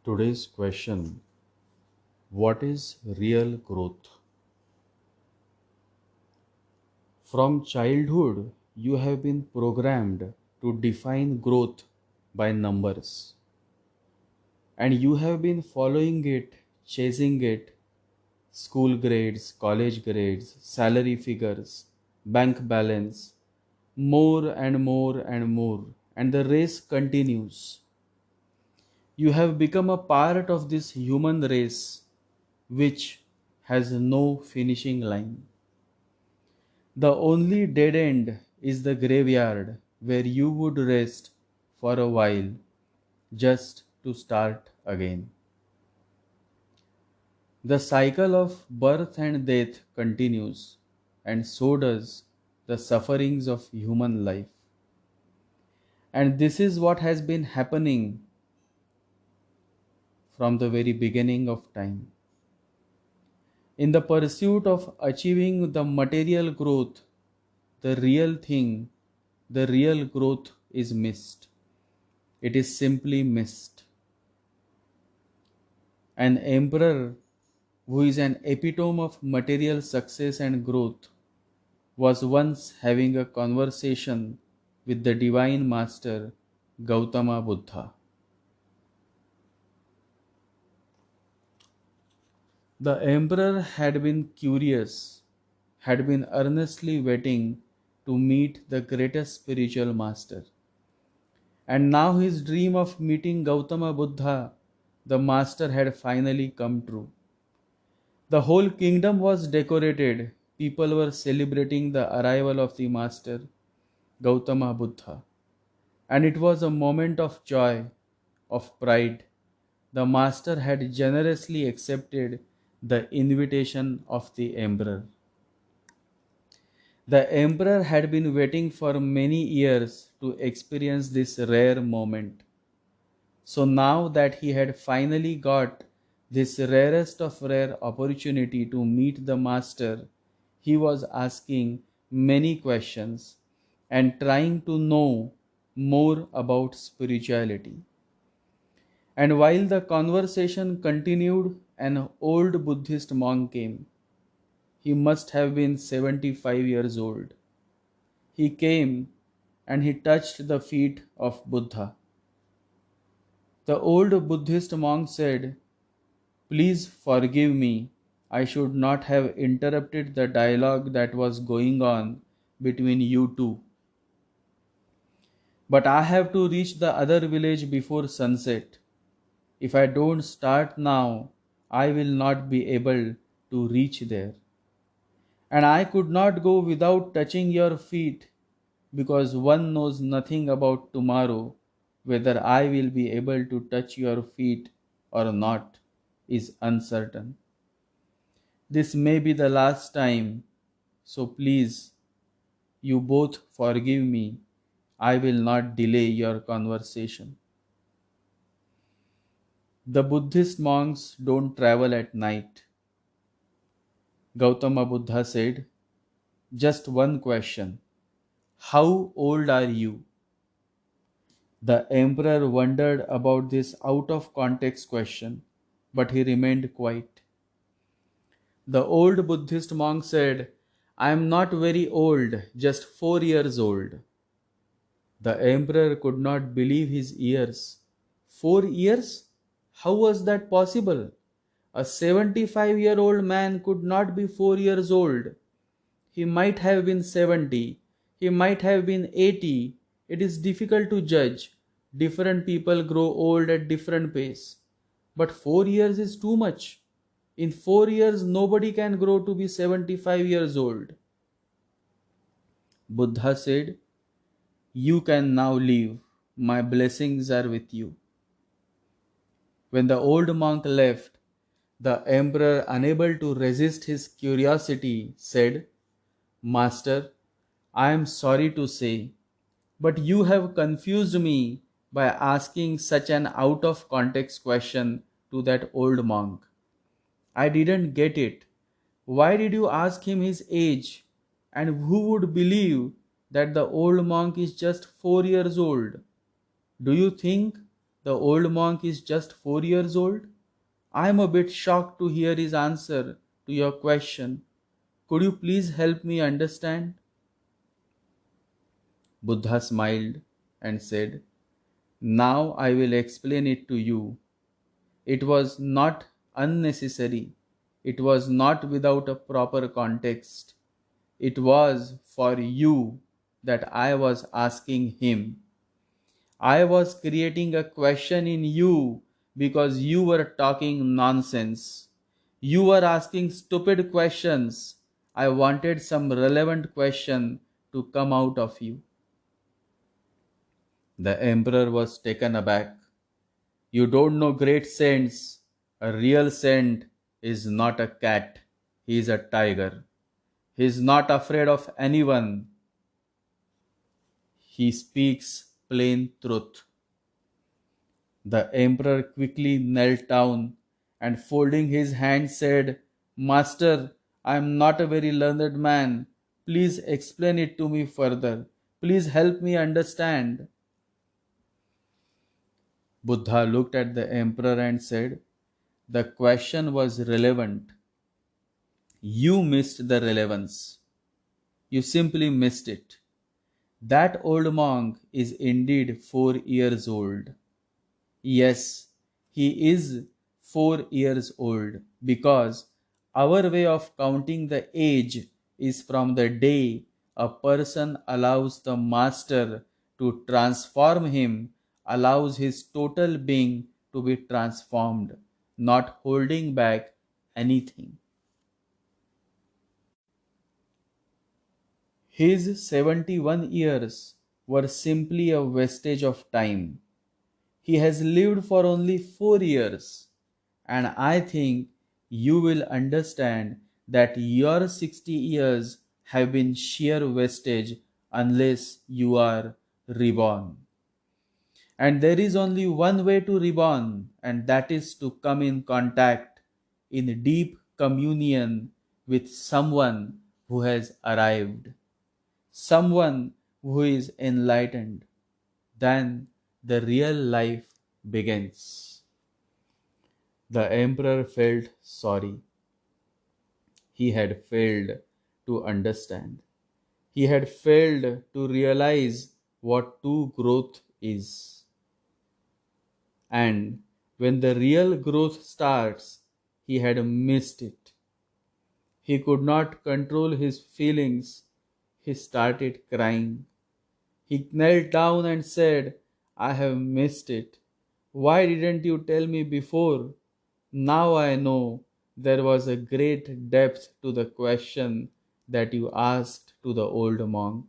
Today's question: what is real growth? From childhood, you have been programmed to define growth by numbers, and you have been following it, chasing it: school grades, college grades, salary figures, bank balance, more and more and more, and the race continues. You have become a part of this human race which has no finishing line. The only dead end is the graveyard where you would rest for a while just to start again. The cycle of birth and death continues, and so does the sufferings of human life. And this is what has been happening from the very beginning of time. In the pursuit of achieving the material growth, the real thing, the real growth is missed. It is simply missed. An emperor who is an epitome of material success and growth was once having a conversation with the divine master Gautama Buddha. The emperor had been curious, had been earnestly waiting to meet the greatest spiritual master. And now his dream of meeting Gautama Buddha, the master, had finally come true. The whole kingdom was decorated. People were celebrating the arrival of the master, Gautama Buddha. And it was a moment of joy, of pride. The master had generously accepted the invitation of the emperor. The emperor had been waiting for many years to experience this rare moment. So now that he had finally got this rarest of rare opportunity to meet the master, he was asking many questions and trying to know more about spirituality. And while the conversation continued, an old Buddhist monk came. He must have been 75 years old. He came and he touched the feet of Buddha. The old Buddhist monk said, "Please forgive me. I should not have interrupted the dialogue that was going on between you two. But I have to reach the other village before sunset. If I don't start now, I will not be able to reach there. And I could not go without touching your feet, because one knows nothing about tomorrow. Whether I will be able to touch your feet or not is uncertain. This may be the last time, so please, you both forgive me. I will not delay your conversation." The Buddhist monks don't travel at night. Gautama Buddha said, "Just one question. How old are you?" The emperor wondered about this out of context question, but he remained quiet. The old Buddhist monk said, "I am not very old, just 4 years old." The emperor could not believe his ears. 4 years? How was that possible? A 75-year-old man could not be 4 years old. He might have been 70. He might have been 80. It is difficult to judge. Different people grow old at different pace. But 4 years is too much. In 4 years, nobody can grow to be 75 years old. Buddha said, "You can now leave. My blessings are with you." When the old monk left, the emperor, unable to resist his curiosity, said, "Master, I am sorry to say, but you have confused me by asking such an out of context question to that old monk. I didn't get it. Why did you ask him his age? And who would believe that the old monk is just 4 years old? Do you think the old monk is just 4 years old? I am a bit shocked to hear his answer to your question. Could you please help me understand? Buddha smiled and said, Now I will explain it to you. It was not unnecessary. It was not without a proper context. It was for you that I was asking him. I was creating a question in you because you were talking nonsense. You were asking stupid questions. I wanted some relevant question to come out of you. The emperor was taken aback. You don't know great saints. A real saint is not a cat. He is a tiger. He is not afraid of anyone. He speaks plain truth. The emperor quickly knelt down and folding his hands said, Master, I am not a very learned man. Please explain it to me further. Please help me understand. Buddha looked at the emperor and said, The question was relevant. You missed the relevance. You simply missed it. That old monk is indeed 4 years old. Yes, he is 4 years old because our way of counting the age is from the day a person allows the master to transform him, allows his total being to be transformed, not holding back anything. His 71 years were simply a wastage of time. He has lived for only 4 years, and I think you will understand that your 60 years have been sheer wastage unless you are reborn. And there is only one way to reborn, and that is to come in contact, in deep communion with someone who has arrived, someone who is enlightened. Then the real life begins. The emperor felt sorry. He had failed to understand. He had failed to realize what true growth is. And when the real growth starts, he had missed it. He could not control his feelings. He started crying. He knelt down and said, I have missed it. Why didn't you tell me before? Now I know there was a great depth to the question that you asked to the old monk.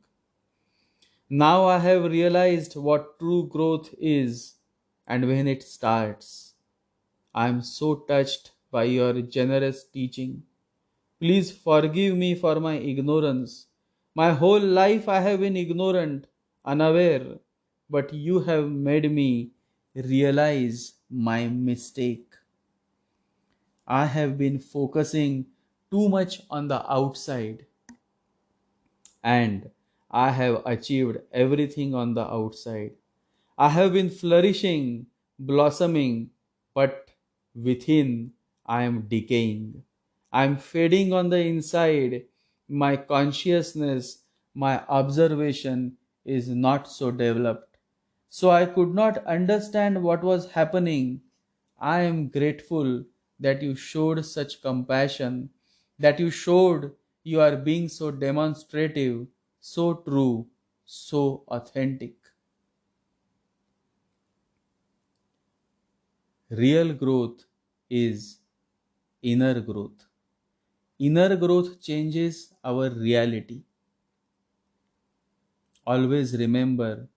Now I have realized what true growth is and when it starts. I am so touched by your generous teaching. Please forgive me for my ignorance. My whole life I have been ignorant, unaware, but you have made me realize my mistake. I have been focusing too much on the outside and I have achieved everything on the outside. I have been flourishing, blossoming, but within I am decaying. I am fading on the inside. My consciousness, my observation is not so developed. So I could not understand what was happening. I am grateful that you showed such compassion, that you showed you are being so demonstrative, so true, so authentic. Real growth is inner growth. Inner growth changes our reality. Always remember,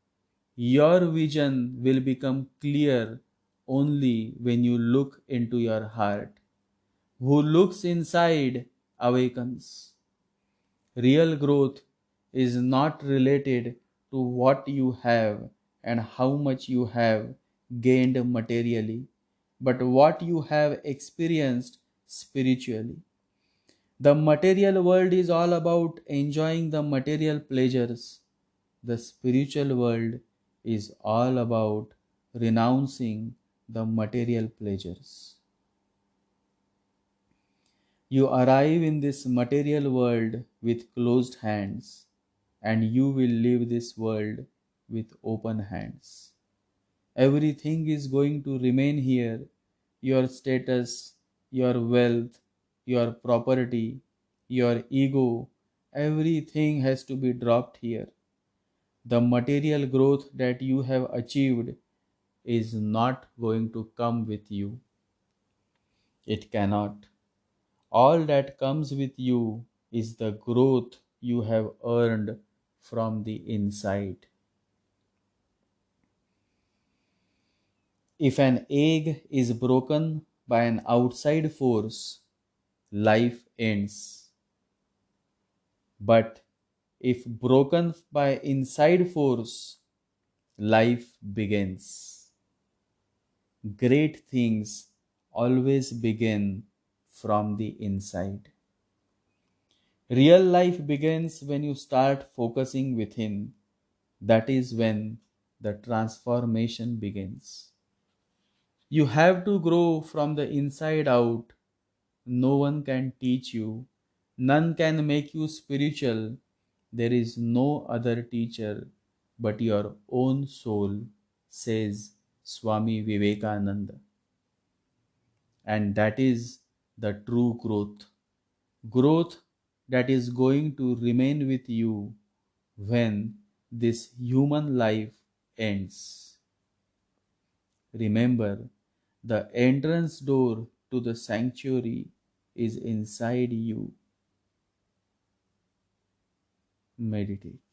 your vision will become clear only when you look into your heart. Who looks inside awakens. Real growth is not related to what you have and how much you have gained materially, but what you have experienced spiritually. The material world is all about enjoying the material pleasures. The spiritual world is all about renouncing the material pleasures. You arrive in this material world with closed hands, and you will leave this world with open hands. Everything is going to remain here: your status, your wealth, your property, your ego. Everything has to be dropped here. The material growth that you have achieved is not going to come with you. It cannot. All that comes with you is the growth you have earned from the inside. If an egg is broken by an outside force, life ends. But if broken by inside force, life begins. Great things always begin from the inside. Real life begins when you start focusing within. That is when the transformation begins. You have to grow from the inside out. No one can teach you. None can make you spiritual. There is no other teacher but your own soul, says Swami Vivekananda. And that is the true growth. Growth that is going to remain with you when this human life ends. Remember, the entrance door to the sanctuary is inside you. Meditate.